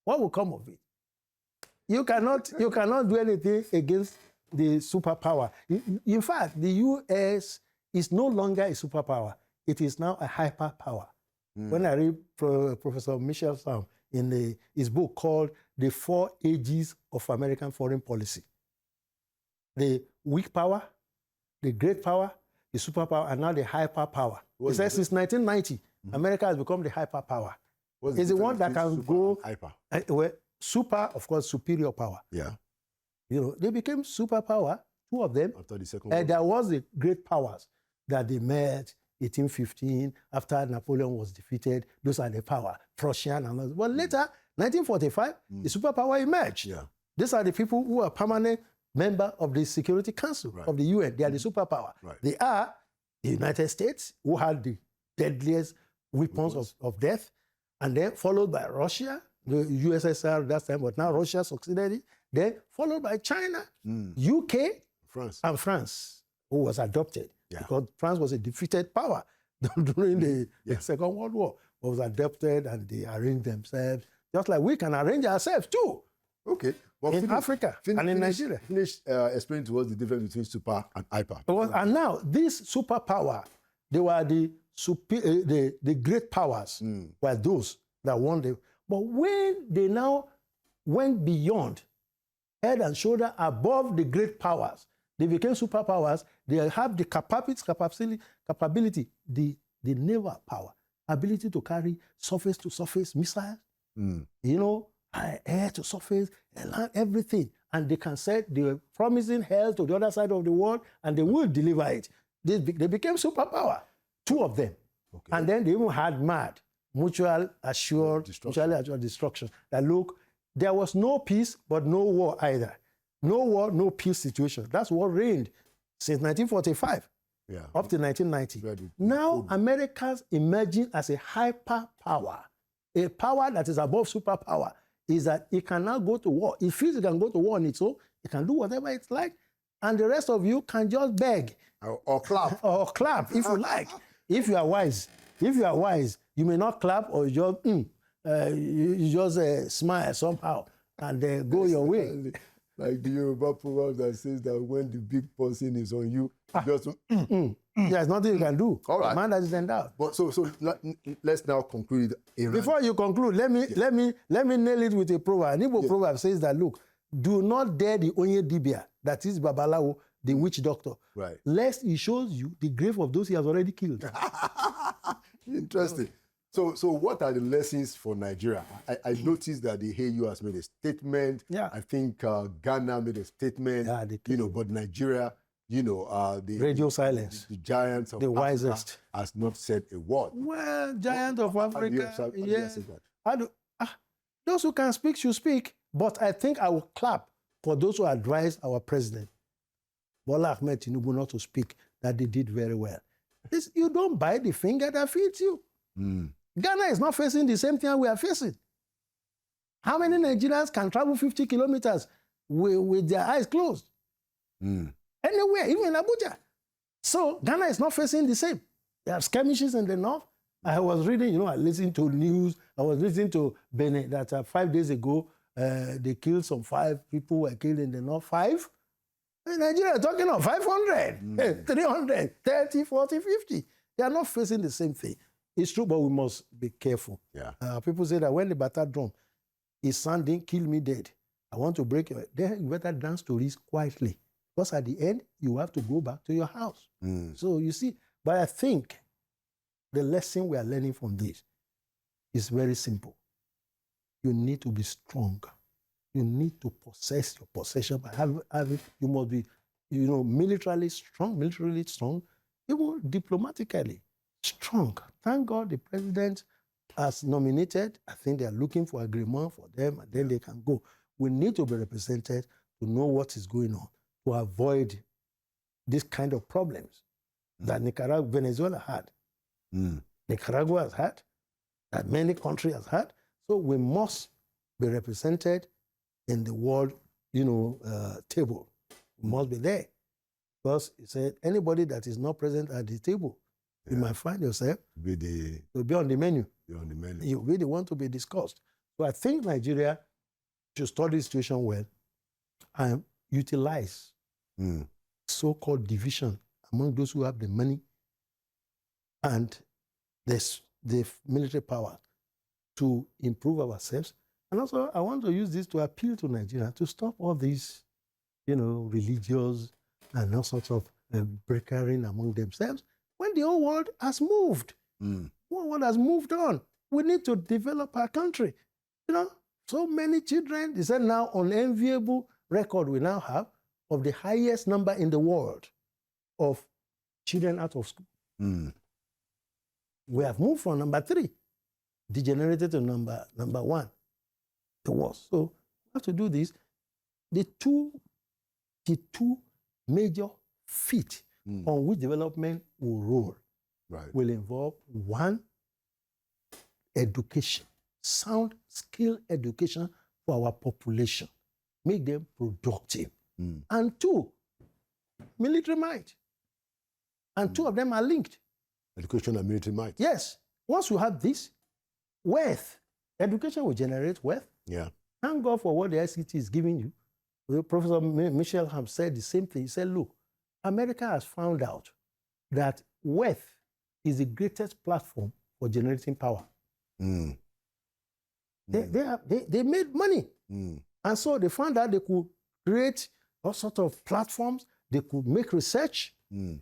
What will come of it? You cannot do anything against the superpower. In fact, the US is no longer a superpower. It is now a hyperpower. When I read Professor Michel Sam in his book called The 4 Ages of American Foreign Policy, the weak power, the great power, the superpower, and now the hyperpower. He says since 1990, America has become the hyperpower. It's the one that can go hyper. Super, of course, superior power. Yeah. They became superpower, 2 of them. After the Second World War. There was the great powers that they met 1815, after Napoleon was defeated. Those are the power, Prussian and others. But later, 1945, the superpower emerged. Yeah. These are the people who are permanent member of the Security Council of the UN. They are the superpower. Right. They are the United States, who had the deadliest weapons of death, and then followed by Russia, the USSR that time, but now Russia succeeded it. Then followed by China, UK, and France, who was adopted. Yeah. Because France was a defeated power during the Second World War. It was adopted and they arranged themselves, just like we can arrange ourselves too. Okay. Well, in Africa and in Nigeria. Finish explaining to us the difference between super and hyper. And now, this superpower, they were the great powers, were those that won the. But when they now went beyond, head and shoulder above the great powers, they became superpowers. They have the capability, the naval power, ability to carry surface-to-surface missiles, air to surface, land, everything. And they can set the promising hell to the other side of the world, and they will deliver it. They became superpower, 2 of them. Okay. And then they even had mutually assured destruction. That look, there was no peace, but no war either. No war, no peace situation. That's what reigned since 1945. up to 1990. Now, America's emerging as a hyper power, a power that is above superpower, is that it can now go to war. It feels it can go to war on its own. It can do whatever it's like. And the rest of you can just beg. Or clap. Or clap, if you like. If you are wise. If you are wise, you may not clap or you just smile somehow and go your way. Like the Yoruba proverb that says that when the big person is on you, just... There's nothing you can do. All right. Man that is endowed. But so let's now conclude. Iran. Before you conclude, let me nail it with a proverb. An Igbo proverb says that, look, do not dare the Onye Dibia, that is Babalawo, the witch doctor, right? Lest he shows you the grave of those he has already killed. Interesting. So what are the lessons for Nigeria? I noticed that the AU has made a statement. Yeah. I think Ghana made a statement. Yeah, but Nigeria, the radio silence. The giants of the Africa wisest has not said a word. Well, giant of Africa. Yes. Those who can speak should speak. But I think I will clap for those who advised our president, Bola Ahmed Tinubu, not to speak, that they did very well. You don't bite the finger that feeds you. Ghana is not facing the same thing we are facing. How many Nigerians can travel 50 kilometers with their eyes closed? Anywhere, even in Abuja. So Ghana is not facing the same. They have skirmishes in the north. I was reading, I listened to news. I was listening to Benin that 5 days ago, they killed some 5 people who were killed in the north. 5? In Nigeria, talking of 500, 300, 30, 40, 50. They are not facing the same thing. It's true, but we must be careful. Yeah. People say that when the battle drum is sounding, kill me dead. I want to break your... Then you better dance to this quietly. Because at the end, you have to go back to your house. So you see, but I think the lesson we are learning from this is very simple. You need to be strong. You need to possess your possession by having you must be, militarily strong, even diplomatically strong. Thank God the president has nominated. I think they are looking for agreement for them, and then they can go. We need to be represented to know what is going on, to avoid this kind of problems that Venezuela had. Nicaragua has had, that many countries have had. So we must be represented in the world, table. We must be there. Because he said, anybody that is not present at the table, you might find yourself you'll be on the menu. You'll be the one to be discussed. So I think Nigeria should study the situation well and utilize so-called division among those who have the money and the military power to improve ourselves. And also, I want to use this to appeal to Nigeria to stop all these, religious and all sorts of bickering among themselves when the whole world has moved. The whole world has moved on. We need to develop our country. So many children, they said now unenviable record we now have of the highest number in the world of children out of school. We have moved from number 3, degenerated to number 1. The worst. So we have to do this. The two major feet on which development will roll will involve 1, education, sound skill education for our population, make them productive. And 2, military might. And 2 of them are linked. Education and military might. Yes. Once you have this, wealth, education will generate wealth. Yeah. Thank God for what the ICT is giving you. Professor Michel Ham said the same thing. He said, look, America has found out that wealth is the greatest platform for generating power. They made money. And so they found out they could create all sorts of platforms. They could make research, and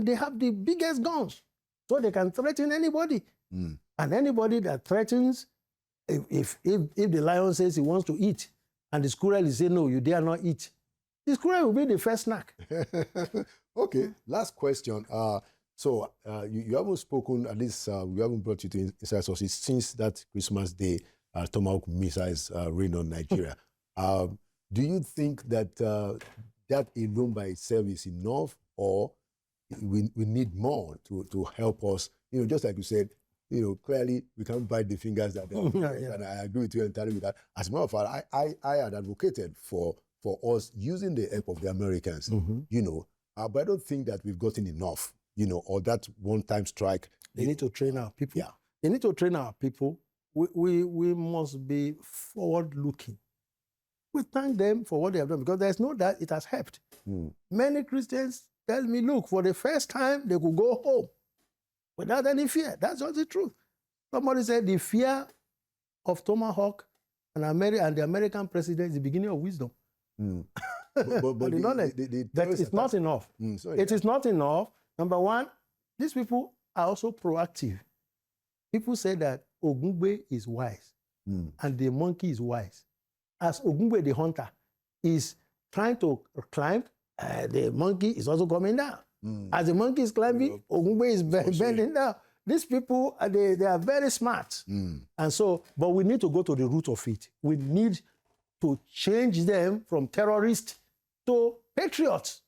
they have the biggest guns. So they can threaten anybody. And anybody that threatens, if the lion says he wants to eat, and the squirrel is saying, no, you dare not eat, the squirrel will be the first snack. Okay, last question. So you haven't spoken, at least we haven't brought you to Inside Sources since that Christmas Day Tomahawk missiles rained on Nigeria. Do you think that that alone by itself is enough, or we need more to help us. Just like you said, clearly we can't bite the fingers that they are. And I agree with you entirely with that. As a matter of fact, I had advocated for us using the help of the Americans, but I don't think that we've gotten enough, or that one-time strike. They need to train our people. Yeah. They need to train our people. We must be forward-looking. We thank them for what they have done because there's no doubt it has helped. Many Christians tell me, look, for the first time, they could go home without any fear. That's just the truth. Somebody said the fear of Tomahawk and the American president is the beginning of wisdom. But the knowledge that it's not enough. It is not enough. Number one, these people are also proactive. People say that Ogungbe is wise and the monkey is wise. As Ogungbe, the hunter, is trying to climb, the monkey is also coming down. As the monkey is climbing, Ogungbe is bending down. These people, they are very smart. And so, but we need to go to the root of it. We need to change them from terrorists to patriots.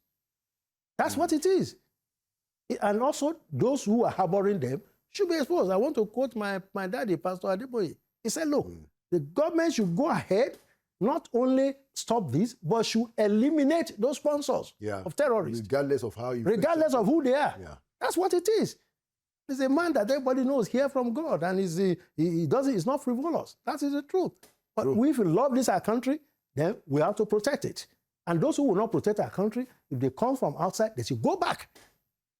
That's what it is. And also, those who are harboring them should be exposed. I want to quote my daddy, Pastor Adeboye. He said, look, the government should go ahead, not only stop this, but should eliminate those sponsors of terrorists. Regardless of how regardless of who they are. Yeah. That's what it is. He's a man that everybody knows here from God, and he's not frivolous. That is the truth. But if we love this our country, then we have to protect it. And those who will not protect our country, if they come from outside, they should go back.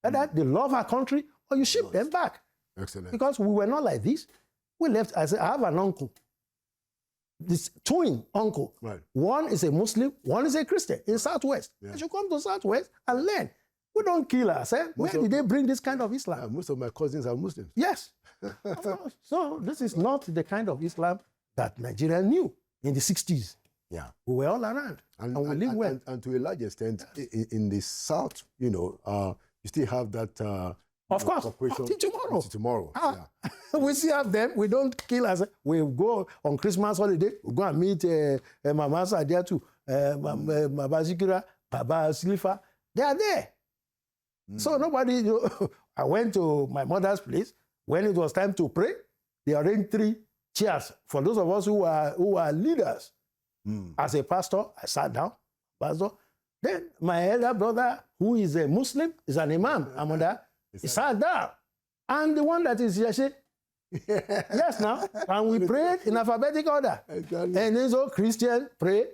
Whether they love our country or you ship them back. Excellent. Because we were not like this. We left. I have an uncle, this twin uncle. Right. One is a Muslim, one is a Christian in Southwest. Yeah. They should come to Southwest and learn. We don't kill ourselves. Where did they bring this kind of Islam? Most of my cousins are Muslims. Yes. So this is not the kind of Islam that Nigeria knew in the 60s. Yeah. We were all around. And we live well. And to a large extent, in the South, you still have that of course, until tomorrow. Until tomorrow. We still have them. We don't kill ourselves. We go on Christmas holiday. We go and meet Mama Sadia too. Baba Zikira, Baba Slifa. They are there. So nobody, I went to my mother's place. When it was time to pray, they arranged 3 chairs for those of us who are leaders. As a pastor, I sat down, pastor. Then my elder brother, who is a Muslim, is an imam, Amanda, he sat down. And the one that is Yeshe, yes now, and we prayed in alphabetic order. Exactly. And then so Christian prayed,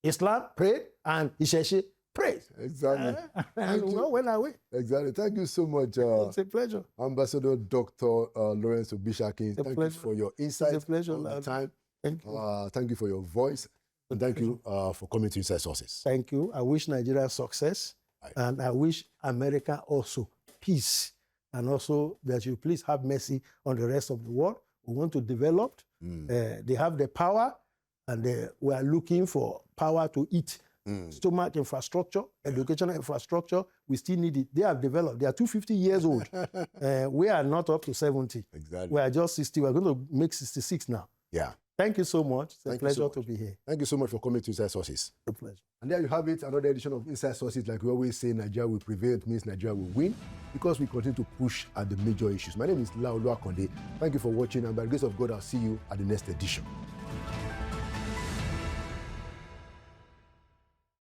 Islam prayed, and Yeshe prayed. Exactly. And we went away. Exactly. Thank you so much. It's a pleasure. Ambassador Dr. Lawrence Obishakin. Thank you for your insights. It's a pleasure. All the time. Thank you. Thank you for your voice. And thank you for coming to Inside Sources. Thank you. I wish Nigeria success. Right. And I wish America also peace. And also that you please have mercy on the rest of the world. We want to develop. They have the power, and we are looking for power to eat. Stomach infrastructure, educational infrastructure, we still need it. They have developed. They are 250 years old. We are not up to 70. Exactly. We are just 60. We're going to make 66 now. Yeah. Thank you so much. It's a pleasure to be here. Thank you so much for coming to Inside Sources. A pleasure. And there you have it, another edition of Inside Sources. Like we always say, Nigeria will prevail. It means Nigeria will win because we continue to push at the major issues. My name is Laolu Akonde. Thank you for watching, and by the grace of God, I'll see you at the next edition.